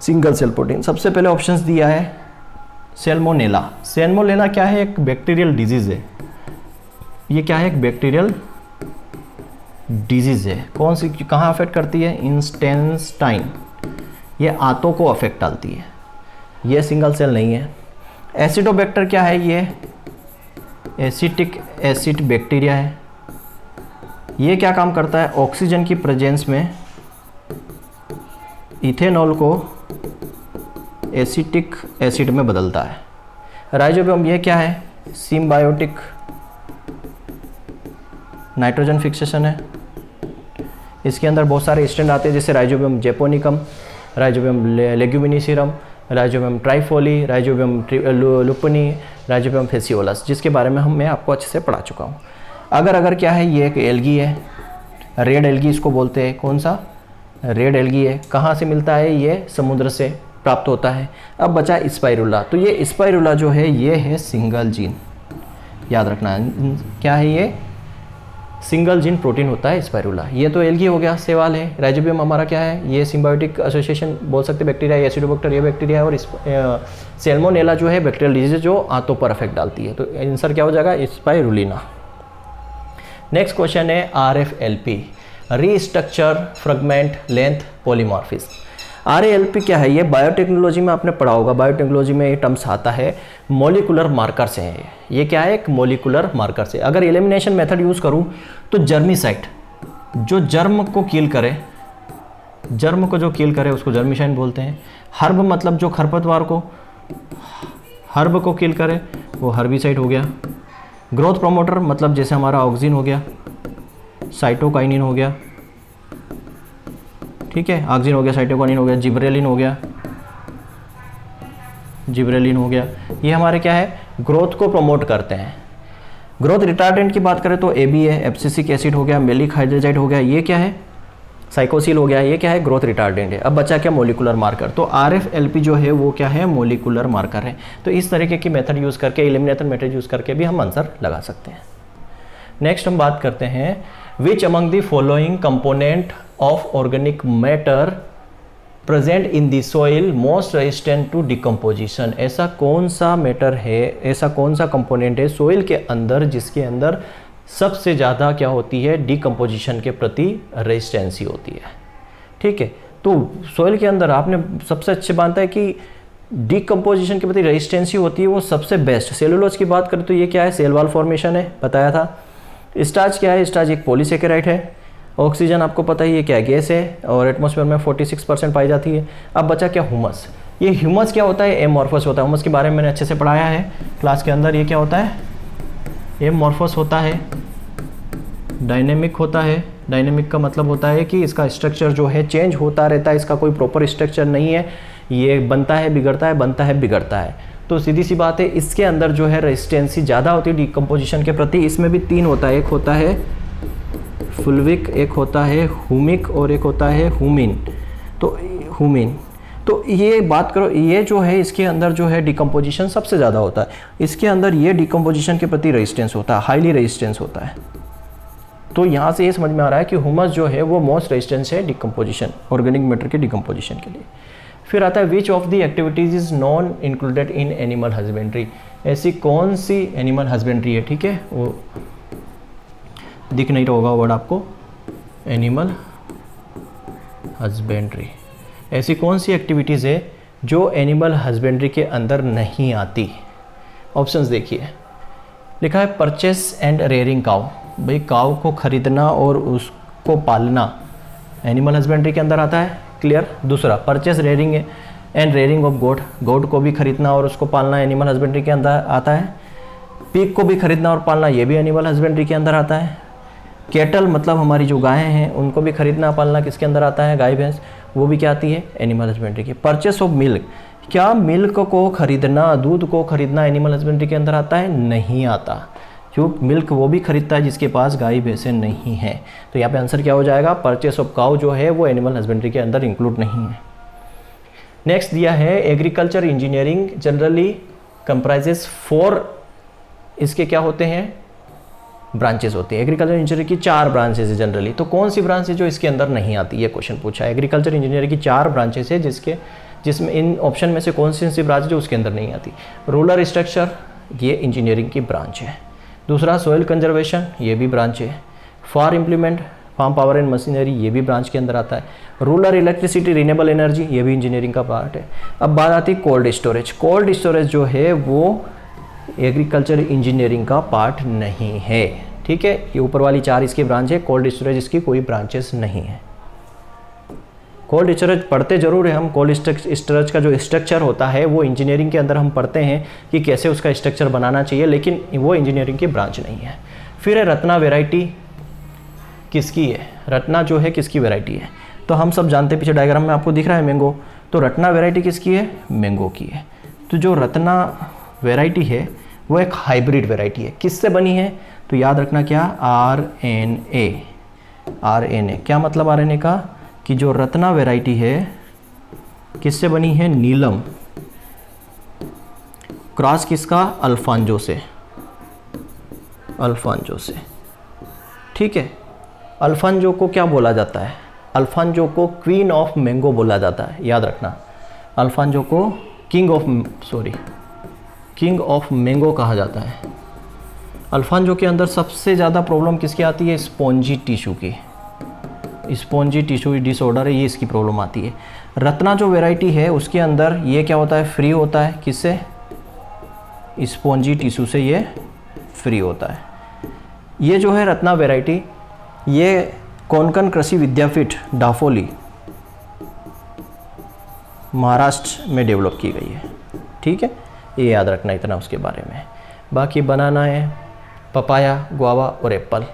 सिंगल सेल प्रोटीन सबसे पहले ऑप्शंस दिया है सैल्मोनेला। सैल्मोनेला क्या है, एक बैक्टीरियल डिजीज है। ये क्या है, एक बैक्टीरियल डिजीज है। कौन सी, कहाँ अफेक्ट करती है, इंस्टेंस्टाइन, ये आंतों को अफेक्ट डालती है। ये सिंगल सेल नहीं है। एसिडोबैक्टर क्या है, ये एसिटिक एसिड बैक्टीरिया है। ये क्या काम करता है, ऑक्सीजन की प्रेजेंस में इथेनॉल को एसिटिक एसिड में बदलता है। राइजोबियम ये क्या है, सिम्बायोटिक नाइट्रोजन फिक्सेशन है। इसके अंदर बहुत सारे स्टैंड आते हैं जैसे Rhizobium japonicum, Rhizobium leguminosarum, Rhizobium trifolii, Rhizobium lupini, Rhizobium phaseoli, जिसके बारे में मैं आपको अच्छे से पढ़ा चुका हूँ। अगर क्या है, ये एक एल्गी है, रेड एल्गी इसको बोलते हैं। कौन सा? रेड एल्गी है। कहाँ से मिलता है? ये समुद्र से प्राप्त होता है। अब बचा स्पाइरुला। तो ये स्पाइरुला जो है ये है सिंगल जीन, याद रखना। क्या है ये? सिंगल जीन प्रोटीन होता है स्पाइरुला। ये तो एल्गी हो गया, सेवाल है। राइजोबियम हमारा क्या है? ये सिम्बायोटिक एसोसिएशन बोल सकते हैं बैक्टीरिया, एसिडोबैक्टर ये बैक्टीरिया है, और सैल्मोनेला जो है बैक्टीरियल डिजीज जो आंतों पर अफेक्ट डालती है। तो आंसर क्या हो जाएगा? स्पाइरुलिना। नेक्स्ट क्वेश्चन है RFLP, restructure fragment length polymorphism. RALP क्या है? ये बायोटेक्नोलॉजी में आपने पढ़ा होगा, बायोटेक्नोलॉजी में ये टर्म्स आता है, मोलिकुलर मार्कर से है। ये क्या है? एक मोलिकुलर मार्कर से। अगर एलिमिनेशन मेथड यूज़ करूँ तो जर्मीसाइड, जो जर्म को किल करे, जर्म को जो किल करे उसको जर्मीसाइड बोलते हैं। हर्ब मतलब जो खरपतवार को, हर्ब को किल करे वो हर्बिसाइड हो गया। ग्रोथ प्रोमोटर मतलब जैसे हमारा ऑक्सिन हो गया, साइटोकाइनिन हो गया, ठीक है, ऑक्सिन हो गया, साइटोकाइनिन हो गया, जिब्रेलिन हो गया, जिब्रेलिन हो गया। ये हमारे क्या है? ग्रोथ को प्रमोट करते हैं। ग्रोथ रिटार्डेंट की बात करें तो AB है, एब्सिसिक एसिड हो गया, मेलिक हाइड्रोजाइड हो गया। ये क्या है? साइकोसिल हो गया। ये क्या है? ग्रोथ रिटार्डेंट है। अब बचा क्या? Molecular marker. तो RFLP जो है वो क्या है? मोलिकुलर मार्कर है। तो इस तरीके की मेथड यूज़ करके, एलिमिनेशन मेथड यूज़ करके भी हम आंसर लगा सकते हैं। नेक्स्ट हम बात करते हैं, which among the following component of organic matter present in the soil most resistant to decomposition. ऐसा कौन सा मैटर है, ऐसा कौन सा कंपोनेंट है सॉइल के अंदर जिसके अंदर सबसे ज़्यादा क्या होती है? डिकम्पोजिशन के प्रति रेजिस्टेंसी होती है। ठीक है, तो सॉइल के अंदर आपने सबसे अच्छे मानता है कि डिकम्पोजिशन के प्रति रेजिस्टेंसी होती है, वो सबसे बेस्ट। सेलुलोज की बात करें तो ये क्या है? सेल वॉल फॉर्मेशन है, बताया था। स्टार्च क्या है? स्टार्च एक पॉलीसेकेराइड है। ऑक्सीजन आपको पता ही है क्या गैस है, और एटमॉस्फेयर में 46% पाई जाती है। अब बचा क्या? ह्यूमस। ये ह्यूमस क्या होता है? एमॉर्फस होता है। ह्यूमस के बारे में मैंने अच्छे से पढ़ाया है क्लास के अंदर। ये क्या होता है? एमॉर्फस होता है, डायनेमिक होता है। डायनेमिक का मतलब होता है कि इसका स्ट्रक्चर जो है चेंज होता रहता है, इसका कोई प्रॉपर स्ट्रक्चर नहीं है, ये बनता है बिगड़ता है, बनता है बिगड़ता है। तो सीधी सी बात है, इसके अंदर जो है रेजिस्टेंसी ज़्यादा होती है डिकम्पोजिशन के प्रति। इसमें भी 3 होता है, एक होता है फुल्विक, एक होता है हुमिक और एक होता है हुमिन। तो हुमिन, तो ये बात करो, ये जो है इसके अंदर जो है डिकम्पोजिशन सबसे ज़्यादा होता है। इसके अंदर ये डिकम्पोजिशन के प्रति रेजिस्टेंस होता है, हाईली रेजिस्टेंस होता है। तो यहाँ से ये समझ में आ रहा है कि ह्यूमस जो है वो मोस्ट रेजिस्टेंस है डिकम्पोजिशन, ऑर्गेनिक मैटर के डिकम्पोजिशन के लिए। फिर आता है which of the activities is non included in animal husbandry. ऐसी कौन सी एनिमल हस्बेंड्री है? ठीक है, वो दिख नहीं रहा होगा वर्ड आपको, एनिमल हस्बेंड्री। ऐसी कौन सी एक्टिविटीज़ है जो एनिमल हस्बेंड्री के अंदर नहीं आती? ऑप्शंस देखिए, लिखा है परचेस एंड रेयरिंग काउ। भाई काउ को खरीदना और उसको पालना एनिमल हस्बेंड्री के अंदर आता है, क्लियर। दूसरा purchase rearing and rearing of goat, goat को भी खरीदना और उसको पालना एनिमल हस्बेंड्री के अंदर आता है। पिग को भी खरीदना और पालना, ये भी एनिमल हस्बेंड्री के अंदर आता है। कैटल मतलब हमारी जो गायें हैं उनको भी खरीदना पालना किसके अंदर आता है? गाय भैंस, वो भी क्या आती है? एनिमल हस्बेंड्री के। परचेस ऑफ मिल्क, क्या मिल्क को खरीदना, दूध को खरीदना एनिमल हस्बेंड्री के अंदर आता है? नहीं आता, क्योंकि मिल्क वो भी खरीदता है जिसके पास गाय भैंसें नहीं हैं। तो यहाँ पे आंसर क्या हो जाएगा? परचेस ऑफ काउ जो है वो एनिमल हस्बेंड्री के अंदर इंक्लूड नहीं है। नेक्स्ट दिया है एग्रीकल्चर इंजीनियरिंग जनरली कंप्राइजेस 4, इसके क्या होते हैं? ब्रांचेस होती है। एग्रीकल्चर इंजीनियरिंग की 4 ब्रांचेस है जनरली। तो कौन सी ब्रांच है जो इसके अंदर नहीं आती? ये क्वेश्चन पूछा है। एग्रीकल्चर इंजीनियरिंग की 4 ब्रांचेस है जिसमें इन ऑप्शन में से कौन सी ब्रांच जो उसके अंदर नहीं आती? रूरल स्ट्रक्चर, ये इंजीनियरिंग की ब्रांच है। दूसरा सॉइल कंजर्वेशन, ये भी ब्रांच है। Farm implement, farm power and machinery, ये भी ब्रांच के अंदर आता है। रूरल इलेक्ट्रिसिटी, रिन्यूएबल एनर्जी, ये भी इंजीनियरिंग का पार्ट है। अब बात आती है कोल्ड स्टोरेज। कोल्ड स्टोरेज जो है वो एग्रीकल्चर इंजीनियरिंग का पार्ट नहीं है। ठीक है, ये ऊपर वाली 4 इसकी ब्रांच है, कोल्ड स्टोरेज इसकी कोई ब्रांचेस नहीं है। कोल्ड स्टोरेज पढ़ते जरूर है हम। कोल्ड स्टोरेज का जो स्ट्रक्चर होता है वो इंजीनियरिंग के अंदर हम पढ़ते हैं कि कैसे उसका स्ट्रक्चर बनाना चाहिए, लेकिन वो इंजीनियरिंग की ब्रांच नहीं है। फिर है रत्ना वैरायटी, किसकी है? रत्ना जो है किसकी वैरायटी है? तो हम सब जानते हैं, पीछे डायग्राम में आपको दिख रहा है मैंगो, तो रत्ना वैरायटी किसकी है? मैंगो की है। तो जो रत्ना वैरायटी है वो एक हाइब्रिड वैरायटी है। किससे बनी है? तो याद रखना क्या, RNA। क्या मतलब RNA का, कि जो रत्ना वैरायटी है किससे बनी है, नीलम, क्रॉस किसका, अल्फांजो से, ठीक है। अल्फांजो को क्या बोला जाता है, अल्फांजो को क्वीन ऑफ मैंगो बोला जाता है, याद रखना। अल्फांजो को किंग ऑफ मैंगो कहा जाता है। अल्फांजो के अंदर सबसे ज़्यादा प्रॉब्लम किसकी आती है, स्पॉन्जी टिश्यू की, स्पॉन्जी टिश्यू डिसऑर्डर है, ये इसकी प्रॉब्लम आती है। रत्ना जो वैरायटी है उसके अंदर ये क्या होता है, फ्री होता है, किससे, स्पॉन्जी टिश्यू से ये फ्री होता है। ये जो है रत्ना वैरायटी, ये कोंकण कृषि विद्यापीठ डाफोली महाराष्ट्र में डेवलप की गई है, ठीक है। ये याद रखना इतना उसके बारे में। बाकी बनाना है, पपाया, गुआवा और एप्पल,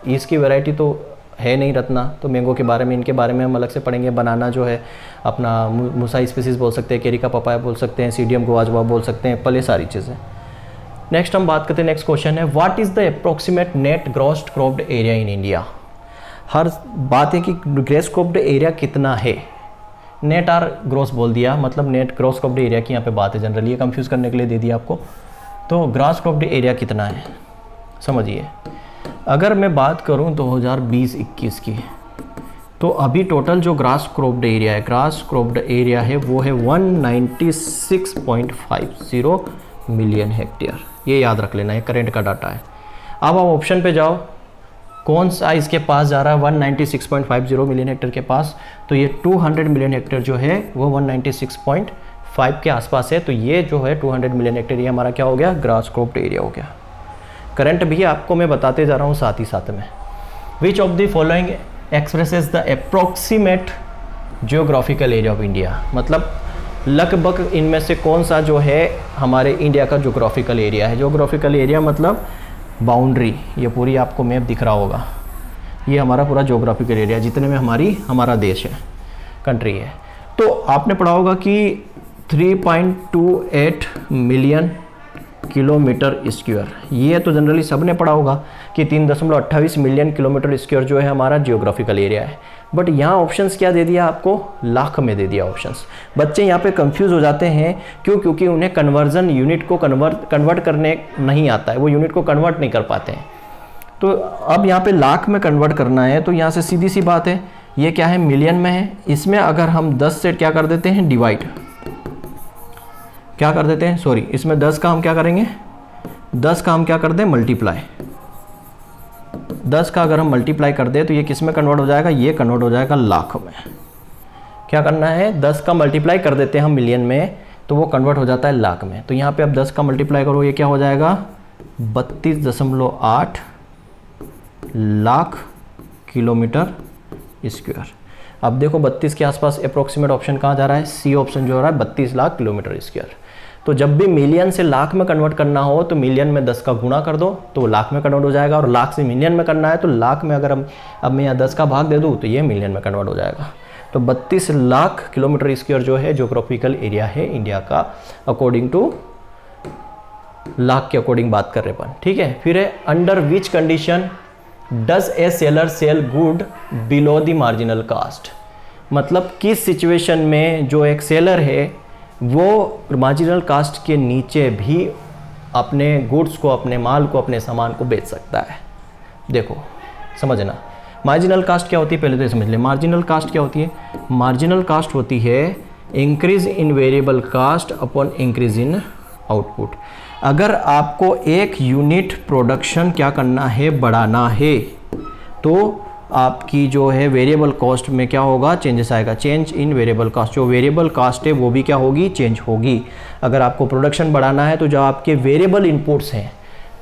इसकी वैरायटी तो है नहीं रत्ना, तो मैंगो के बारे में, इनके बारे में हम अलग से पढ़ेंगे। बनाना जो है अपना मुसाई स्पीसीज बोल सकते हैं, केरिका पपाया बोल सकते हैं, सीडियम गुआवा बोल सकते हैं, एप्पल, ये सारी चीज़ें। नेक्स्ट हम बात करते हैं, नेक्स्ट क्वेश्चन है, what is the approximate net gross cropped area in India. हर बात है कि ग्रेस क्रॉप्ड एरिया कितना है, नेट आर ग्रॉस बोल दिया, मतलब नेट ग्रॉस क्रॉप्ड एरिया की यहाँ पे बात है, जनरली ये कंफ्यूज करने के लिए दे दिया आपको। तो ग्रॉस क्रॉप्ड एरिया कितना है समझिए। अगर मैं बात करूँ 2020-21 की, तो अभी टोटल जो ग्रास क्रॉप्ड एरिया है, वो है 196.50 मिलियन हेक्टेयर। ये याद रख लेना, ये करेंट का डाटा है। अब आप ऑप्शन पे जाओ, कौन सा इसके पास जा रहा है, 196.50 मिलियन हेक्टेयर के पास, तो ये 200 मिलियन हेक्टेयर जो है वो 196.5 के आसपास है। तो ये जो है 200 मिलियन हेक्टेयर, ये हमारा क्या हो गया, ग्रास क्रॉप्ड एरिया हो गया। करंट भी आपको मैं बताते जा रहा हूँ साथ ही साथ में। विच of the following expresses the approximate geographical area of India, मतलब लगभग इनमें से कौन सा जो है हमारे इंडिया का जियोग्राफिकल एरिया है। जियोग्राफिकल एरिया मतलब बाउंड्री, ये पूरी आपको मैप दिख रहा होगा, ये हमारा पूरा जियोग्राफिकल एरिया जितने में हमारा देश है, कंट्री है। तो आपने पढ़ा होगा कि 3.28 मिलियन किलोमीटर स्क्वायर, ये तो जनरली सबने पढ़ा होगा कि 3.28 मिलियन किलोमीटर स्क्वायर जो है हमारा जियोग्राफिकल एरिया है। बट यहाँ ऑप्शंस क्या दे दिया आपको, लाख में दे दिया ऑप्शंस। बच्चे यहाँ पे कंफ्यूज हो जाते हैं, क्यों, क्योंकि उन्हें कन्वर्जन यूनिट को कन्वर्ट करने नहीं आता है, वो यूनिट को कन्वर्ट नहीं कर पाते हैं। तो अब यहाँ पे लाख में कन्वर्ट करना है, तो यहाँ से सीधी सी बात है, ये क्या है, मिलियन में है। इसमें अगर हम 10 से क्या कर देते हैं, डिवाइड, क्या कर देते हैं, सॉरी, इसमें 10 का हम क्या करेंगे, 10 का हम क्या कर दें, मल्टीप्लाई। 10 का अगर हम मल्टीप्लाई कर दें तो ये किस में कन्वर्ट हो जाएगा, ये कन्वर्ट हो जाएगा लाख में। क्या करना है, 10 का मल्टीप्लाई कर देते हैं हम मिलियन में, तो वो कन्वर्ट हो जाता है लाख में। तो यहाँ पे अब 10 का मल्टीप्लाई करो, ये क्या हो जाएगा, 32.8 लाख किलोमीटर स्क्वायर। अब देखो 32 के आसपास अप्रोक्सीमेट ऑप्शन कहाँ जा रहा है, सी ऑप्शन जो हो रहा है 32 लाख किलोमीटर स्क्वायर। तो जब भी मिलियन से लाख में कन्वर्ट करना हो तो मिलियन में 10 का गुणा कर दो तो लाख में कन्वर्ट हो जाएगा, और लाख से मिलियन में करना है तो लाख में अगर हम अब मैं यहाँ 10 का भाग दे दूँ तो ये मिलियन में कन्वर्ट हो जाएगा। तो 32 लाख किलोमीटर स्क्वायर जो है जियोग्राफिकल एरिया है इंडिया का, अकॉर्डिंग टू लाख के अकॉर्डिंग बात कर रहे अपन, ठीक है। फिर है, under which condition does a seller sell good below the marginal cast, मतलब किस सिचुएशन में जो एक सेलर है वो मार्जिनल कास्ट के नीचे भी अपने गुड्स को, अपने माल को, अपने सामान को बेच सकता है। देखो समझना, मार्जिनल कास्ट क्या होती है पहले तो ये समझ ले। मार्जिनल कास्ट क्या होती है, मार्जिनल कास्ट होती है increase in variable cost upon increase in output. अगर आपको एक यूनिट प्रोडक्शन क्या करना है, बढ़ाना है, तो आपकी जो है वेरिएबल कॉस्ट में क्या होगा, चेंजेस आएगा, चेंज इन वेरिएबल कॉस्ट। जो वेरिएबल कॉस्ट है वो भी क्या होगी, चेंज होगी। अगर आपको प्रोडक्शन बढ़ाना है तो जो आपके वेरिएबल इनपुट्स हैं,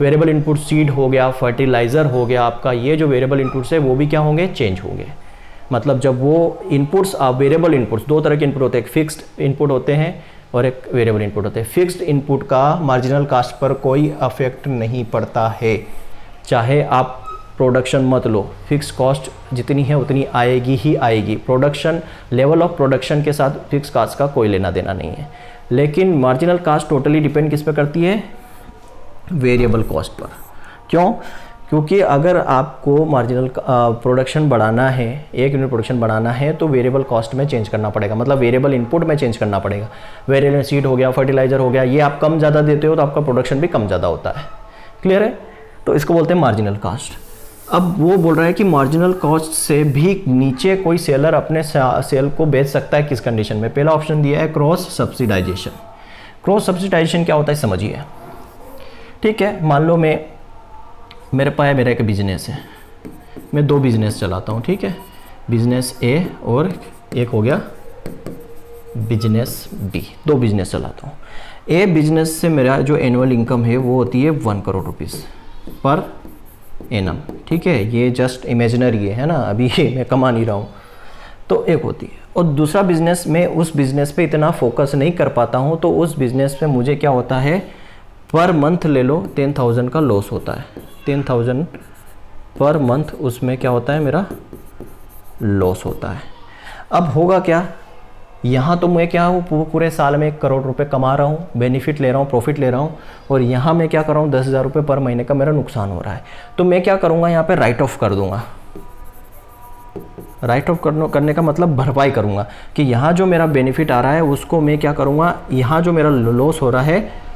वेरिएबल इनपुट सीड हो गया, फर्टिलाइज़र हो गया आपका, ये जो वेरिएबल इनपुट्स है वो भी क्या होंगे, चेंज होंगे। मतलब जब वो इनपुट्स, वेरिएबल इनपुट्स, दो तरह के इनपुट होते हैं, एक फिक्स्ड इनपुट होते हैं और एक वेरिएबल इनपुट होते हैं। फिक्स्ड इनपुट का मार्जिनल कास्ट पर कोई अफेक्ट नहीं पड़ता है, चाहे आप प्रोडक्शन मत लो, फिक्स कॉस्ट जितनी है उतनी आएगी ही आएगी। प्रोडक्शन, लेवल ऑफ प्रोडक्शन के साथ फिक्स कास्ट का कोई लेना देना नहीं है। लेकिन मार्जिनल कास्ट टोटली डिपेंड किस पे करती है, वेरिएबल कॉस्ट पर। क्यों, क्योंकि अगर आपको मार्जिनल प्रोडक्शन बढ़ाना है, 1 यूनिट प्रोडक्शन बढ़ाना है, तो वेरिएबल कॉस्ट में चेंज करना पड़ेगा, मतलब वेरिएबल इनपुट में चेंज करना पड़ेगा। वेरिएबल सीड हो गया, फर्टिलाइजर हो गया, ये आप कम ज़्यादा देते हो तो आपका प्रोडक्शन भी कम ज़्यादा होता है। क्लियर है? तो इसको बोलते हैं मार्जिनल कॉस्ट। अब वो बोल रहा है कि मार्जिनल कॉस्ट से भी नीचे कोई सेलर अपने सेल को बेच सकता है किस कंडीशन में। पहला ऑप्शन दिया है क्रॉस सब्सिडाइजेशन। क्रॉस सब्सिडाइजेशन क्या होता है समझिए। ठीक है, मान लो मेरा एक बिजनेस है, मैं 2 बिजनेस चलाता हूँ। ठीक है, बिजनेस ए और एक हो गया बिजनेस बी, 2 बिजनेस चलाता हूँ। ए बिजनेस से मेरा जो एनुअल इनकम है वो होती है 1 करोड़ रुपीज़ पर एनम। ठीक है, ये जस्ट इमेजिनरी है ना, अभी ये मैं कमा नहीं रहा हूँ। तो एक होती है, और दूसरा बिजनेस में उस बिजनेस पे इतना फोकस नहीं कर पाता हूँ, तो उस बिजनेस में मुझे क्या होता है, पर मंथ ले लो 10,000 का लॉस होता है। 10,000 पर मंथ उसमें क्या होता है, मेरा लॉस होता है। अब होगा क्या, यहाँ तो मैं क्या हूँ पूरे साल में 1 करोड़ रुपए कमा रहा हूँ, बेनिफिट ले रहा हूँ, प्रॉफिट ले रहा हूँ, और यहाँ मैं क्या कर रहा हूँ 10,000 रुपये पर महीने का मेरा नुकसान हो रहा है। तो मैं क्या करूँगा, यहाँ पे राइट ऑफ कर दूंगा। राइट ऑफ करने का मतलब भरपाई करूँगा कि यहाँ जो मेरा बेनिफिट आ रहा है उसको मैं क्या करूँगा, यहाँ जो मेरा लॉस हो रहा है,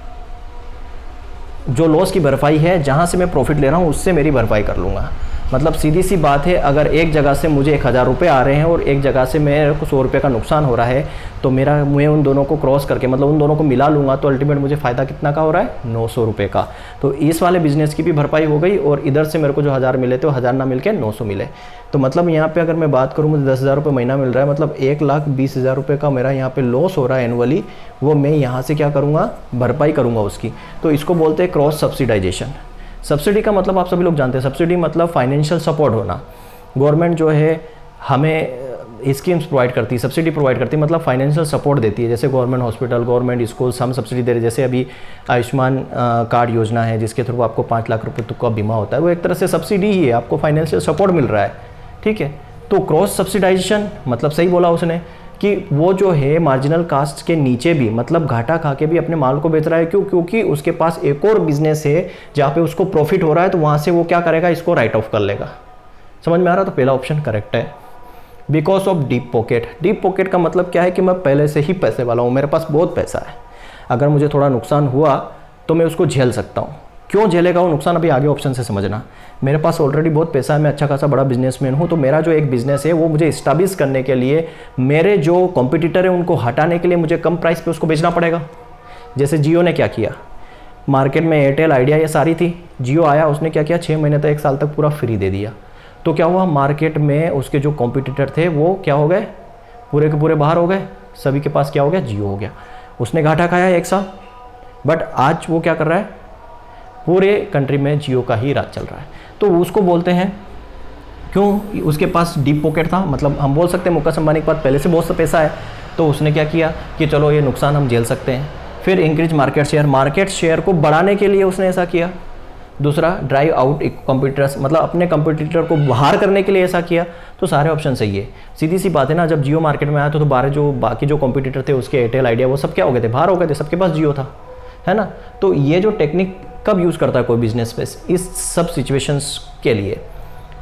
जो लॉस की भरपाई है, जहाँ से मैं प्रॉफिट ले रहा हूँ उससे मेरी भरपाई कर लूँगा। मतलब सीधी सी बात है, अगर एक जगह से मुझे 1,000 रुपये आ रहे हैं और एक जगह से मेरे को 100 रुपये का नुकसान हो रहा है, तो मैं उन दोनों को क्रॉस करके, मतलब उन दोनों को मिला लूँगा, तो अल्टीमेट मुझे फ़ायदा कितना का हो रहा है, 900 रुपये का। तो इस वाले बिज़नेस की भी भरपाई हो गई, और इधर से मेरे को जो 1,000 मिले थे वो 1,000 ना मिल के 900 मिले। तो मतलब यहाँ पे अगर मैं बात करूँ, मुझे 10,000 रुपये महीना मिल रहा है, मतलब 1,20,000 रुपये का मेरा यहाँ पे लॉस हो रहा है एनुअली, वो मैं यहाँ से क्या करूँगा, भरपाई करूँगा उसकी। तो इसको बोलते हैं क्रॉस सब्सिडाइजेशन। सब्सिडी का मतलब आप सभी लोग जानते हैं, सब्सिडी मतलब फाइनेंशियल सपोर्ट होना। गवर्नमेंट जो है हमें स्कीम्स प्रोवाइड करती है, सब्सिडी प्रोवाइड करती है, मतलब फाइनेंशियल सपोर्ट देती है। जैसे गवर्नमेंट हॉस्पिटल, गवर्नमेंट स्कूल हम सब्सिडी दे रहे हैं। जैसे अभी आयुष्मान कार्ड योजना है, जिसके थ्रू आपको 5 लाख रुपये तक का बीमा होता है, वो एक तरह से सब्सिडी ही है, आपको फाइनेंशियल सपोर्ट मिल रहा है। ठीक है, तो क्रॉस सब्सिडाइजेशन मतलब सही बोला उसने कि वो जो है मार्जिनल कास्ट के नीचे भी, मतलब घाटा खा के भी अपने माल को बेच रहा है। क्यों? क्योंकि उसके पास एक और बिजनेस है जहाँ पे उसको प्रॉफिट हो रहा है, तो वहाँ से वो क्या करेगा, इसको राइट ऑफ कर लेगा। समझ में आ रहा? तो पहला ऑप्शन करेक्ट है। Because of deep pocket. Deep pocket का मतलब क्या है कि मैं पहले से ही पैसे वाला हूँ, मेरे पास बहुत पैसा है, अगर मुझे थोड़ा नुकसान हुआ तो मैं उसको झेल सकता हूँ। क्यों झेलेगा वो नुकसान, अभी आगे ऑप्शन से समझना। मेरे पास ऑलरेडी बहुत पैसा है, मैं अच्छा खासा बड़ा बिजनेसमैन हूँ, तो मेरा जो एक बिजनेस है वो मुझे इस्टेब्लिश करने के लिए, मेरे जो कॉम्पिटिटर है उनको हटाने के लिए मुझे कम प्राइस पे उसको बेचना पड़ेगा। जैसे जियो ने क्या किया, मार्केट में एयरटेल, आइडिया ये सारी थी, जियो आया, उसने क्या किया, 6 महीने तक 1 साल तक पूरा फ्री दे दिया। तो क्या हुआ, मार्केट में उसके जो कॉम्पिटिटर थे वो क्या हो गए, पूरे के पूरे बाहर हो गए, सभी के पास क्या हो गया, जियो हो गया। उसने घाटा खाया 1 साल, बट आज वो क्या कर रहा है, पूरे कंट्री में जियो का ही राज चल रहा है। तो उसको बोलते हैं, क्यों, उसके पास डीप पॉकेट था, मतलब हम बोल सकते हैं मुकेश अंबानी के पास पहले से बहुत सा पैसा है, तो उसने क्या किया कि चलो ये नुकसान हम झेल सकते हैं। फिर इंक्रीज मार्केट शेयर को बढ़ाने के लिए उसने ऐसा किया। दूसरा, ड्राइव आउट कॉम्पिटिटर्स, मतलब अपने कॉम्पिटिटर को बाहर करने के लिए ऐसा किया। तो सारे ऑप्शन सही है। सीधी सी बात है ना, जब जियो मार्केट में आया तो बाकी जो कॉम्पिटिटर थे उसके एयरटेल, आइडिया, वो सब क्या हो गए थे, बाहर हो गए थे, सबके पास जियो था, है ना। तो ये जो टेक्निक कब यूज़ करता है कोई बिजनेस पे, इस सब सिचुएशंस के लिए,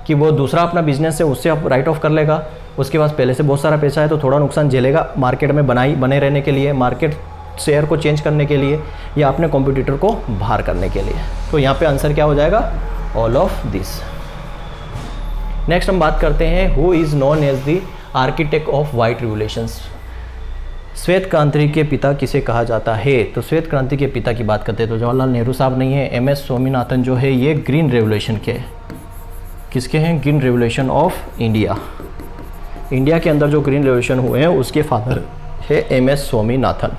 कि वो दूसरा अपना बिजनेस है उससे आप राइट ऑफ कर लेगा, उसके पास पहले से बहुत सारा पैसा है तो थोड़ा नुकसान झेलेगा मार्केट में बने रहने के लिए, मार्केट शेयर को चेंज करने के लिए, या अपने कॉम्पिटिटर को बाहर करने के लिए। तो यहाँ पे आंसर क्या हो जाएगा, ऑल ऑफ दिस। नेक्स्ट हम बात करते हैं, who is known as the architect of white revolutions. श्वेत क्रांति के पिता किसे कहा जाता है। तो श्वेत क्रांति के पिता की बात करते हैं तो जवाहरलाल नेहरू साहब नहीं है, MS स्वामीनाथन जो है ये ग्रीन रेवोल्यूशन के, किसके हैं, green revolution of India. India के अंदर जो ग्रीन रेवोल्यूशन हुए हैं उसके फादर है MS स्वामीनाथन।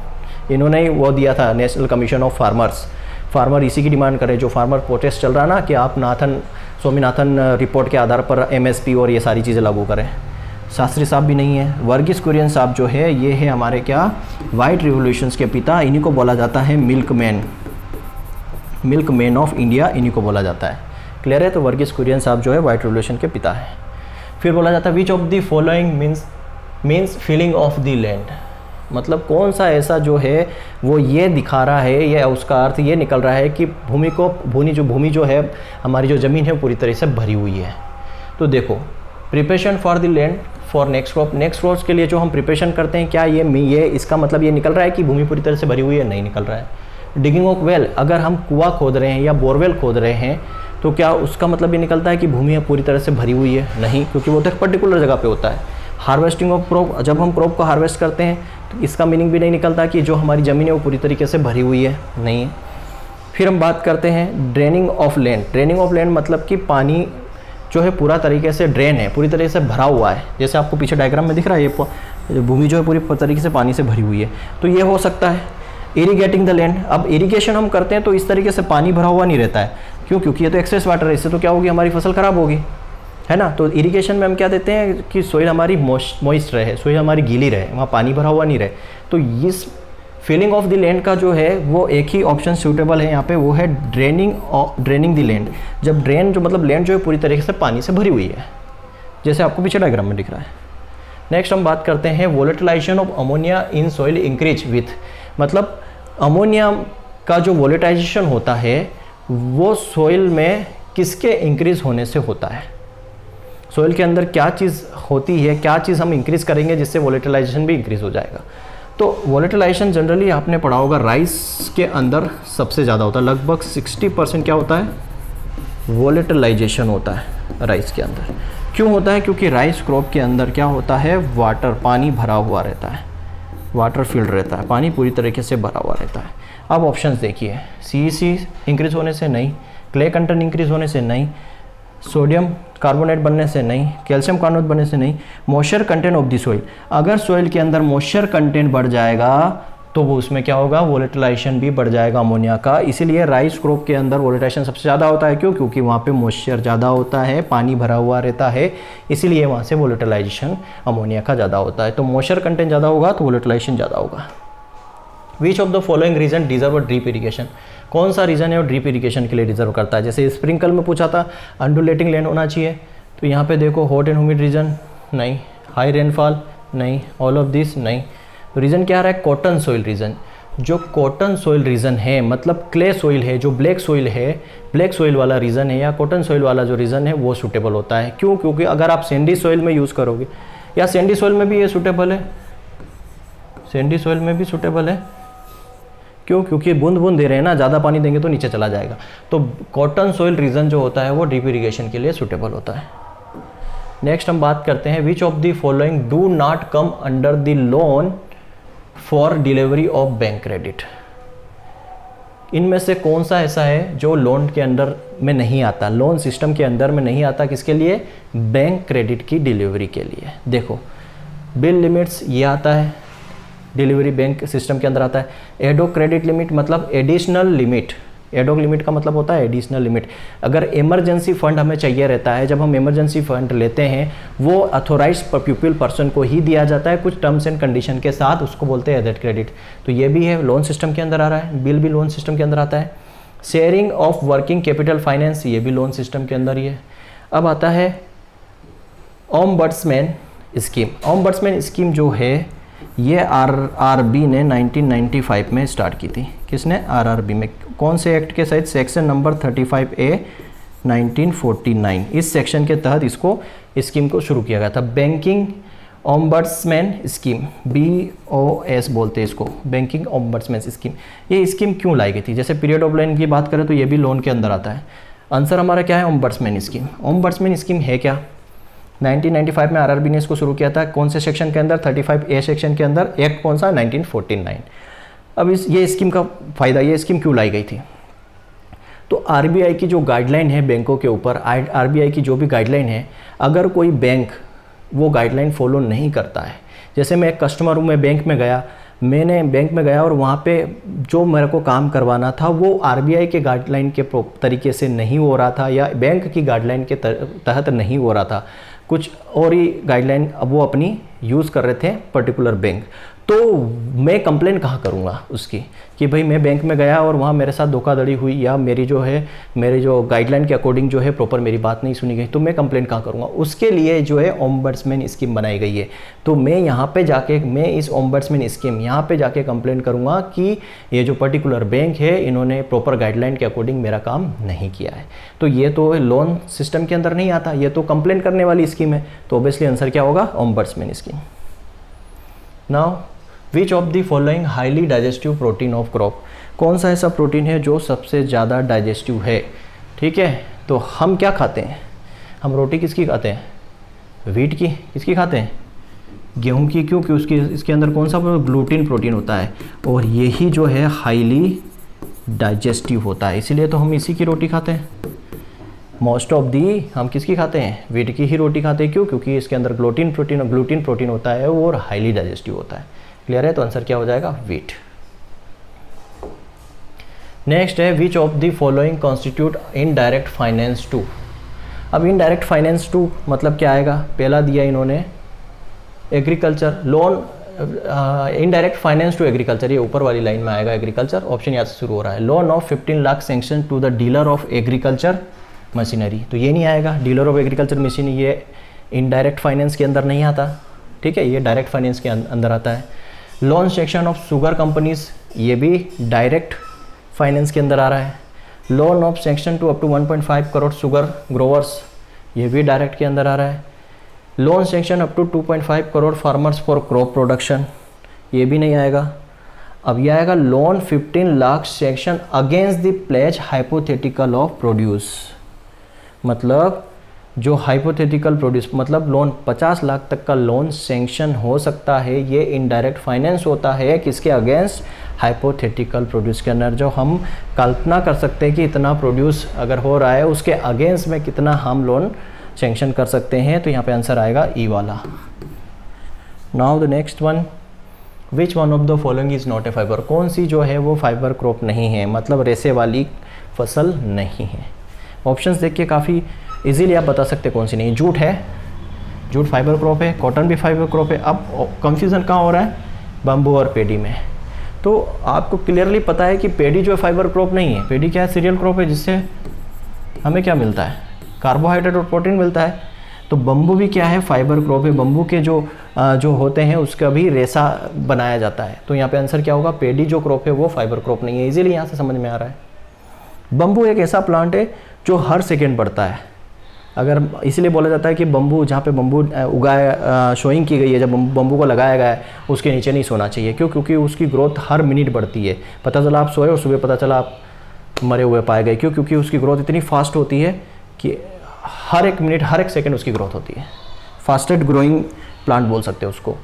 इन्होंने ही वो दिया था national commission of farmers. Farmer इसी की डिमांड करे, जो फार्मर प्रोटेस्ट चल रहा ना कि आप स्वामीनाथन रिपोर्ट के आधार पर MSP और ये सारी चीज़ें लागू करें। शास्त्री साहब भी नहीं है। वर्गीस कुरियन साहब जो है ये है हमारे क्या, वाइट रिवोल्यूशंस के पिता। इन्हीं को बोला जाता है मिल्कमैन ऑफ इंडिया, इन्हीं को बोला जाता है। क्लियर है। तो वर्गीस कुरियन साहब जो है वाइट रिवोल्यूशन के पिता है। फिर बोला जाता है which of the following means feeling of the land. मतलब कौन सा ऐसा जो है वो ये दिखा रहा है, या उसका अर्थ ये निकल रहा है कि भूमि जो है हमारी जो ज़मीन है पूरी तरह से भरी हुई है। तो देखो, preparation for the land for next crops के लिए जो हम प्रिपरेशन करते हैं, क्या ये इसका मतलब ये निकल रहा है कि भूमि पूरी तरह से भरी हुई है? नहीं निकल रहा है। डिगिंग ऑफ वेल, अगर हम कुआं खोद रहे हैं या बोरवेल खोद रहे हैं तो क्या उसका मतलब ये निकलता है कि भूमि पूरी तरह से भरी हुई है? नहीं, क्योंकि वो तो एक पर्टिकुलर जगह पे होता है। हार्वेस्टिंग ऑफ क्रॉप, जब हम क्रॉप को हार्वेस्ट करते हैं तो इसका मीनिंग भी नहीं निकलता कि जो हमारी ज़मीन है वो पूरी तरीके से भरी हुई है, नहीं है। फिर हम बात करते हैं draining of land. Draining of land मतलब कि पानी जो है पूरा तरीके से ड्रेन है, पूरी तरीके से भरा हुआ है। जैसे आपको पीछे डायग्राम में दिख रहा है, ये भूमि जो है पूरी तरीके से पानी से भरी हुई है, तो ये हो सकता है। इरीगेटिंग द लैंड, अब इरीगेशन हम करते हैं तो इस तरीके से पानी भरा हुआ नहीं रहता है, क्यों? क्योंकि ये तो एक्सेस वाटर है, इससे तो क्या होगी, हमारी फसल खराब होगी, है ना। तो इरीगेशन में हम क्या देते हैं कि सोइल हमारी मॉइस्ट रहे, सोइल हमारी गीली रहे, वहाँ पानी भरा हुआ नहीं रहे। तो इस फिलिंग ऑफ द लैंड का जो है वो एक ही ऑप्शन सूटेबल है यहाँ पे, वो है ड्रेनिंग द लैंड। जब ड्रेन जो मतलब लैंड जो है पूरी तरीके से पानी से भरी हुई है, जैसे आपको पीछे डायग्राम में दिख रहा है। नेक्स्ट हम बात करते हैं volatilisation of ammonia in soil increase with, मतलब अमोनिया का जो वोलेटाइजेशन होता है वो सॉइल में किसके इंक्रीज होने से होता है? सॉइल के अंदर क्या चीज़ होती है, क्या चीज़ हम इंक्रीज करेंगे जिससे वोलेटिलाइजेशन भी इंक्रीज हो जाएगा? तो वोलेटिलाइजेशन जनरली आपने पढ़ा होगा राइस के अंदर सबसे ज़्यादा होता है, लगभग 60% क्या होता है, वोलेटिलाइजेशन होता है राइस के अंदर। क्यों होता है? क्योंकि राइस क्रॉप के अंदर क्या होता है, वाटर, पानी भरा हुआ रहता है, वाटर फील्ड रहता है, पानी पूरी तरीके से भरा हुआ रहता है। अब ऑप्शंस देखिए, CEC इंक्रीज होने से नहीं, क्ले कंटेंट इंक्रीज होने से नहीं, सोडियम कार्बोनेट बनने से नहीं, कैल्शियम कार्बोनेट बनने से नहीं, moisture content of the soil. अगर सॉइल के अंदर मॉइस्चर कंटेंट बढ़ जाएगा तो वो उसमें क्या होगा, वोलेटिलाइजेशन भी बढ़ जाएगा अमोनिया का। इसीलिए राइस क्रॉप के अंदर वोलेटिलाइजेशन सबसे ज़्यादा होता है। क्यों? क्योंकि वहाँ पे मॉइस्चर ज़्यादा होता है, पानी भरा हुआ रहता है, इसीलिए वहाँ से वोलेटिलाइजेशन अमोनिया का ज़्यादा होता है। तो मॉइस्चर कंटेंट ज़्यादा होगा तो वोलेटिलाइजेशन ज़्यादा होगा। Which of the following region deserve drip irrigation, कौन सा रीजन है और ड्रीप इरीगेशन के लिए डिजर्व करता है? जैसे स्प्रिंकल में पूछा था, अंडुलेटिंग लैंड होना चाहिए, तो यहाँ पे देखो हॉट एंड ह्यूमिड रीजन नहीं, हाई रेनफॉल नहीं, ऑल ऑफ दिस नहीं। तो रीजन क्या आ रहा है, कॉटन सॉइल रीजन। जो कॉटन सॉइल रीजन है मतलब क्ले सॉइल है, जो ब्लैक सॉइल है, ब्लैक सॉइल वाला रीजन है या कॉटन सॉइल वाला जो रीजन है वो सूटेबल होता है। क्यों? क्योंकि अगर आप सैंडी सॉइल में यूज़ करोगे, या सैंडी सॉइल में भी ये सूटेबल है, सैंडी सॉइल में भी सूटेबल है। क्यों? क्योंकि बूंद बूंद दे रहे हैं ना, ज़्यादा पानी देंगे तो नीचे चला जाएगा। तो कॉटन सॉइल रीजन जो होता है वो ड्रिप इरीगेशन के लिए सूटेबल होता है। नेक्स्ट हम बात करते हैं, विच of the following do not come under the loan for delivery of bank credit. इनमें से कौन सा ऐसा है जो लोन के अंदर में नहीं आता, लोन सिस्टम के अंदर में नहीं आता? किसके लिए? बैंक क्रेडिट की डिलीवरी के लिए। देखो, बिल लिमिट्स ये आता है, डिलीवरी बैंक सिस्टम के अंदर आता है। एडोक क्रेडिट लिमिट मतलब एडिशनल लिमिट, एडोक लिमिट का मतलब होता है एडिशनल लिमिट। अगर इमरजेंसी फंड हमें चाहिए रहता है, जब हम इमरजेंसी फंड लेते हैं वो अथोराइज्ड पीपल पर्सन को ही दिया जाता है कुछ टर्म्स एंड कंडीशन के साथ, उसको बोलते हैं एडेड क्रेडिट। तो ये भी है, लोन सिस्टम के अंदर आ रहा है, बिल भी लोन सिस्टम के अंदर आता है। Sharing of working capital finance, ये भी लोन सिस्टम के अंदर ही है। अब आता है ओम्बड्समैन स्कीम। ओम्बड्समैन स्कीम जो है ये आरआरबी ने 1995 में स्टार्ट की थी। किसने? आरआरबी में। कौन से एक्ट के तहत? सेक्शन नंबर 35A 1949, इस सेक्शन के तहत इसको स्कीम को शुरू किया गया था। बैंकिंग ओम्बड्समैन स्कीम, BOS बोलते हैं इसको, बैंकिंग ओम्बड्समैन स्कीम। ये स्कीम क्यों लाई गई थी? जैसे पीरियड ऑफ लोन की बात करें तो ये भी लोन के अंदर आता है। आंसर हमारा क्या है? Ombudsman scheme. ओम्बड्समैन स्कीम है क्या? 1995 में आरआरबी ने इसको शुरू किया था। कौन से सेक्शन के अंदर? 35A सेक्शन के अंदर। एक्ट कौन सा? 1949। अब ये स्कीम का फ़ायदा, ये स्कीम क्यों लाई गई थी? तो आरबीआई की जो गाइडलाइन है बैंकों के ऊपर, आरबीआई की जो भी गाइडलाइन है, अगर कोई बैंक वो गाइडलाइन फॉलो नहीं करता है, जैसे मैं एक कस्टमर हूँ, मैं बैंक में गया, मैंने बैंक में गया और वहाँ पे जो मेरे को काम करवाना था वो आरबीआई के गाइडलाइन के तरीके से नहीं हो रहा था, या बैंक की गाइडलाइन के तहत नहीं हो रहा था, कुछ और ही गाइडलाइन अब वो अपनी यूज़ कर रहे थे पर्टिकुलर बैंक, तो मैं कंप्लेन कहाँ करूँगा उसकी कि भाई मैं बैंक में गया और वहाँ मेरे साथ धोखाधड़ी हुई या मेरी जो गाइडलाइन के अकॉर्डिंग जो है प्रॉपर मेरी बात नहीं सुनी गई, तो मैं कंप्लेन कहाँ करूँगा? उसके लिए जो है ओम्बड्समैन स्कीम बनाई गई है। तो मैं यहाँ पे जाके मैं इस ओम्बड्समैन स्कीम यहाँ पे जाके कंप्लेन करूँगा कि ये जो पर्टिकुलर बैंक है इन्होंने प्रॉपर गाइडलाइन के अकॉर्डिंग मेरा काम नहीं किया है। तो ये तो लोन सिस्टम के अंदर नहीं आता, ये तो कंप्लेन करने वाली स्कीम है। तो ऑब्वियसली आंसर क्या होगा? Ombudsman scheme. Now which of the following highly digestive protein of crop? कौन सा ऐसा प्रोटीन है जो सबसे ज़्यादा डाइजेस्टिव है? ठीक है, तो हम क्या खाते हैं? हम रोटी किसकी खाते हैं? व्हीट की। किसकी खाते हैं? गेहूं की। क्यों? कि इसके अंदर कौन सा ग्लूटीन प्रोटीन होता है और यही जो है हाईली डाइजेस्टिव होता है, इसीलिए तो हम इसी की रोटी खाते हैं। मोस्ट ऑफ दी हम किसकी खाते हैं? व्हीट की ही रोटी खाते हैं। क्यों? क्योंकि इसके अंदर ग्लूटीन प्रोटीन होता है और हाईली डाइजेस्टिव होता है। क्लियर है? तो आंसर क्या हो जाएगा? व्हीट। नेक्स्ट है which of the following constitute indirect finance to? अब इनडायरेक्ट फाइनेंस टू मतलब क्या आएगा? पहला दिया इन्होंने agriculture loan, indirect finance to agriculture, ये ऊपर वाली लाइन में आएगा एग्रीकल्चर। ऑप्शन यहाँ से शुरू हो रहा है। Loan of 15 lakh sanction to the dealer of agriculture machinery, तो ये नहीं आएगा। डीलर ऑफ एग्रीकल्चर मशीनरी ये इनडायरेक्ट फाइनेंस के अंदर नहीं आता। ठीक है, ये डायरेक्ट फाइनेंस के अंदर आता है। Loan section of sugar companies, ये भी डायरेक्ट फाइनेंस के अंदर आ रहा है। Loan of section to up to 1.5 crore sugar growers, ये भी डायरेक्ट के अंदर आ रहा है। Loan section up to 2.5 crore farmers for crop production, ये भी नहीं आएगा। अब यह आएगा loan 15 lakh section against the pledge hypothetical of produce, मतलब जो हाइपोथेटिकल प्रोड्यूस मतलब लोन 50 लाख तक का लोन सेंक्शन हो सकता है, ये इनडायरेक्ट फाइनेंस होता है। किसके अगेंस्ट? हाइपोथेटिकल प्रोड्यूस के अंदर, जो हम कल्पना कर सकते हैं कि इतना प्रोड्यूस अगर हो रहा है उसके अगेंस्ट में कितना हम लोन सेंक्शन कर सकते हैं। तो यहाँ पे आंसर आएगा ई वाला। Now the next one, which one of the following is not a fibre? कौन सी जो है वो फाइबर क्रॉप नहीं है, मतलब रेसे वाली फसल नहीं है। ऑप्शंस देख के काफ़ी इजीली आप बता सकते कौन सी नहीं। जूट है, जूट फाइबर क्रॉप है, कॉटन भी फाइबर क्रॉप है। अब कंफ्यूजन कहाँ हो रहा है? बम्बू और पेडी में। तो आपको क्लियरली पता है कि पेडी जो है फाइबर क्रॉप नहीं है। पेडी क्या है? सीरियल क्रॉप है, जिससे हमें क्या मिलता है? कार्बोहाइड्रेट और प्रोटीन मिलता है। तो बम्बू भी क्या है? फाइबर क्रॉप है। बम्बू के जो होते हैं उसका भी रेसा बनाया जाता है। तो यहाँ पे आंसर क्या होगा? पेडी जो क्रॉप है वो फाइबर क्रॉप नहीं है। इजीली यहाँ से समझ में आ रहा है। बम्बू एक ऐसा प्लांट है जो हर सेकेंड बढ़ता है। अगर इसलिए बोला जाता है कि बम्बू, जहाँ पे बम्बू उगाया शोइंग की गई है, जब बम्बू को लगाया गया है उसके नीचे नहीं सोना चाहिए। क्यों? क्योंकि उसकी ग्रोथ हर मिनट बढ़ती है। पता चला आप सोए और सुबह पता चला आप मरे हुए पाए गए। क्यों? क्योंकि उसकी ग्रोथ इतनी फास्ट होती है कि हर एक मिनट हर एक सेकंड उसकी ग्रोथ होती है। फास्टेस्ट ग्रोइंग प्लांट बोल सकते हैं उसको।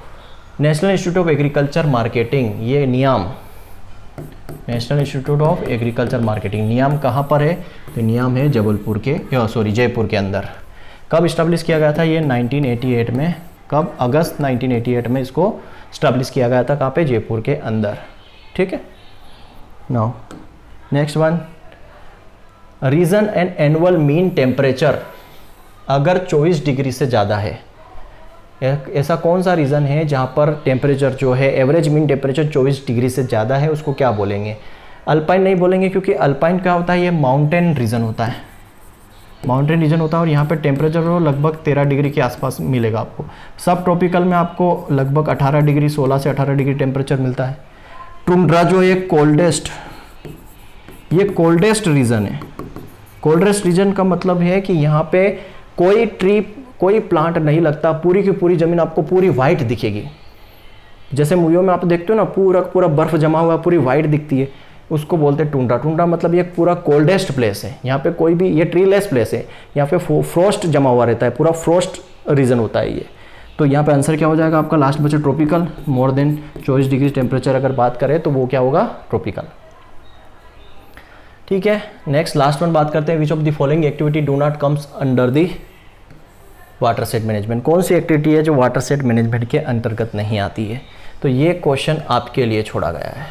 National institute of agriculture marketing, ये NIAM, national institute of agriculture marketing NIAM कहाँ पर है? तो नियाम है जबलपुर के जयपुर के अंदर। कब इस्टेब्लिश किया गया था? ये 1988 में। कब? अगस्त 1988 में इसको इस्टेब्लिश किया गया था। कहाँ पे? जयपुर के अंदर। ठीक है। Now next one, region and annual mean temperature अगर 24 डिग्री से ज़्यादा है, ऐसा कौन सा रीज़न है जहाँ पर टेम्परेचर जो है एवरेज मीन टेम्परेचर 24 डिग्री से ज़्यादा है, उसको क्या बोलेंगे? अल्पाइन नहीं बोलेंगे, क्योंकि अल्पाइन क्या होता है? ये माउंटेन रीजन होता है। माउंटेन रीजन होता है और यहाँ पे टेम्परेचर लगभग 13 डिग्री के आसपास मिलेगा आपको। सब ट्रॉपिकल में आपको लगभग 18 डिग्री 16 से 18 डिग्री टेम्परेचर मिलता है। टुंड्रा जो है कोल्डेस्ट, ये कोल्डेस्ट रीजन है। कोल्डेस्ट रीजन का मतलब है कि यहाँ पे कोई ट्री, कोई प्लांट नहीं लगता। पूरी की पूरी ज़मीन आपको पूरी वाइट दिखेगी। जैसे मूवियों में आप देखते हो ना, पूरा पूरा बर्फ जमा हुआ पूरी वाइट दिखती है, उसको बोलते हैं टुंड्रा। टुंड्रा मतलब ये पूरा कोल्डेस्ट प्लेस है। यहाँ पे कोई भी, ये ट्रीलेस प्लेस है, यहाँ पे फ्रोस्ट जमा हुआ रहता है, पूरा फ्रोस्ट रीजन होता है ये। तो यहाँ पे आंसर क्या हो जाएगा आपका? लास्ट बचा tropical. More than 24 degree temperature अगर बात करें तो वो क्या होगा? ट्रॉपिकल। ठीक है। नेक्स्ट लास्ट वन बात करते हैं, विच of the following activity do not comes under the water set management? कौन सी एक्टिविटी है जो वाटर सेट मैनेजमेंट के अंतर्गत नहीं आती है? तो ये क्वेश्चन आपके लिए छोड़ा गया है।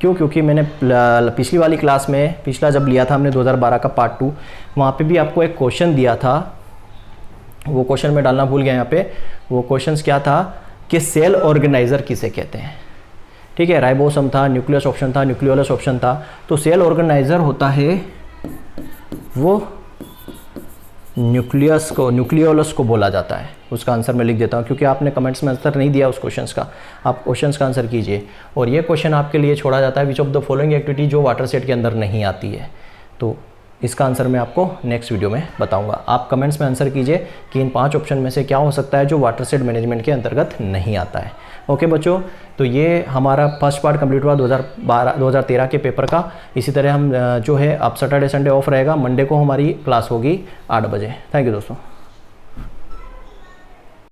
क्यों? क्योंकि मैंने पिछली वाली क्लास में, पिछला जब लिया था हमने 2012 का पार्ट 2, वहाँ पे भी आपको एक क्वेश्चन दिया था। वो क्वेश्चन मैं डालना भूल गया यहाँ पे। वो क्वेश्चन क्या था कि सेल ऑर्गेनाइजर किसे कहते हैं। ठीक है, राइबोसोम था, न्यूक्लियस ऑप्शन था, न्यूक्लियोलस ऑप्शन था। तो सेल ऑर्गेनाइजर होता है वो न्यूक्लियस को, न्यूक्लियोलस को बोला जाता है। उसका आंसर मैं लिख देता हूँ, क्योंकि आपने कमेंट्स में आंसर नहीं दिया उस क्वेश्चंस का। आप क्वेश्चंस का आंसर कीजिए। और ये क्वेश्चन आपके लिए छोड़ा जाता है, which of the following activity जो वाटर सेट के अंदर नहीं आती है। तो इसका आंसर मैं आपको नेक्स्ट वीडियो में बताऊंगा। आप कमेंट्स में आंसर कीजिए कि इन 5 ऑप्शन में से क्या हो सकता है जो वाटर सेट मैनेजमेंट के अंतर्गत नहीं आता है। ओके बच्चों, तो ये हमारा फर्स्ट पार्ट कंप्लीट हुआ 2013 के पेपर का। इसी तरह हम जो है अब सैटरडे संडे ऑफ रहेगा, मंडे को हमारी क्लास होगी 8 बजे। थैंक यू दोस्तों।